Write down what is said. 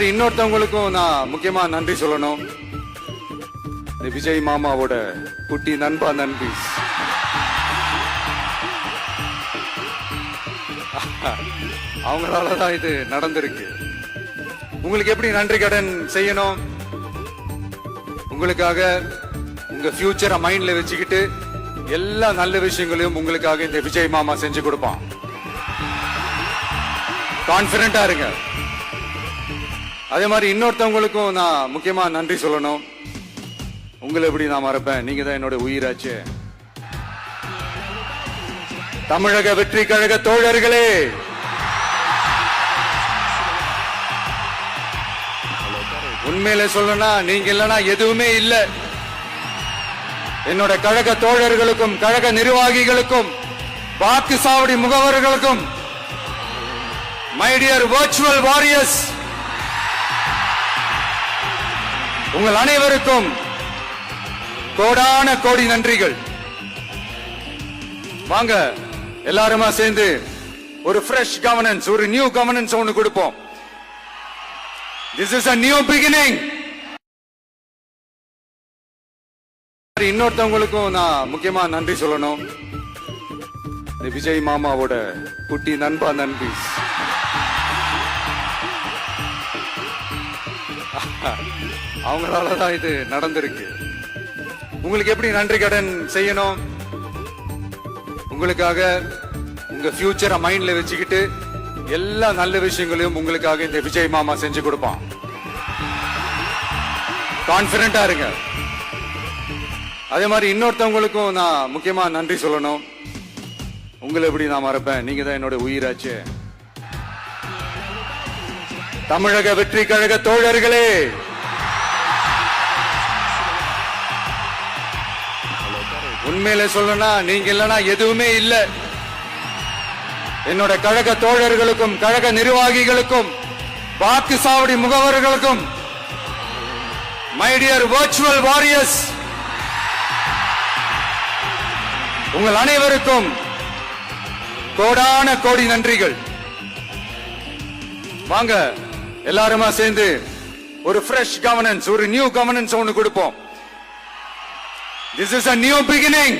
இன்னொருத்தவங்களுக்கும் நான் முக்கியமா நன்றி சொல்லணும். இந்த விஜய் மாமாவோட குட்டி நண்பா நன்றி. அவங்களாலதான் இது நடந்திருக்கு. உங்களுக்கு எப்படி நன்றி கடன் செய்யணும்? உங்களுக்காக உங்க ஃபியூச்சரை மைண்ட்ல வச்சுக்கிட்டு எல்லா நல்ல விஷயங்களையும் உங்களுக்காக இந்த விஜய் மாமா செஞ்சு கொடுப்பான். கான்பிடண்டா இருங்க. அதே மாதிரி இன்னொருத்தவங்களுக்கும் நான் முக்கியமா நன்றி சொல்லணும். உங்களை எப்படி நான் மறப்பேன்? நீங்க தான் என்னோட உயிராச்சு. தமிழக வெற்றி கழக தோழர்களே, உண்மையில சொல்லணும்னா நீங்க இல்லைன்னா எதுவுமே இல்லை. என்னோட கழக தோழர்களுக்கும் கழக நிர்வாகிகளுக்கும் வாக்கு சாவடி முகவர்களுக்கும் மை டியர் வர்ச்சுவல் வாரியர்ஸ், உங்கள் அனைவருக்கும் கோடான கோடி நன்றிகள். வாங்க எல்லாருமா சேர்ந்து ஒரு ஃப்ரெஷ் கவர்னன்ஸ், ஒரு நியூ கவர்னன்ஸ் ஒன்னு கொடுப்போம். This is a new beginning. இன்னொருத்தவங்களுக்கும் நான் முக்கியமா நன்றி சொல்லணும். இந்த விஜய் மாமாவோட குட்டி நண்பா நன்றி. அவங்களாலதான் இது நடந்திருக்கு. உங்களுக்கு எப்படி நன்றி கடன் செய்யணும்? உங்களுக்காக உங்க ஃபியூச்சரை மைண்ட்ல வச்சுக்கிட்டு எல்லா நல்ல விஷயங்களையும் உங்களுக்காக இந்த விஜய் மாமா செஞ்சு கொடுப்பான். கான்பிடண்டா இருங்க. அதே மாதிரி இன்னொருத்தவங்களுக்கும் நான் முக்கியமா நன்றி சொல்லணும். உங்களை எப்படி நான் மறப்பேன்? நீங்க தான் என்னோட உயிராச்சு. தமிழக வெற்றி கழக தோழர்களே, உண்மையில சொல்லணும்னா நீங்க இல்லைன்னா எதுவுமே இல்லை. என்னோட கழக தோழர்களுக்கும் கழக நிர்வாகிகளுக்கும் வாக்கு சாவடி முகவர்களுக்கும் மை டியர் வர்ச்சுவல் வாரியர்ஸ், உங்கள் அனைவருக்கும் கோடான கோடி நன்றிகள். வாங்க எல்லாருமா சேர்ந்து ஒரு ஃப்ரெஷ் கவர்னன்ஸ், ஒரு நியூ கவர்னன்ஸ் ஒன்னு கொடுப்போம். This is a new beginning.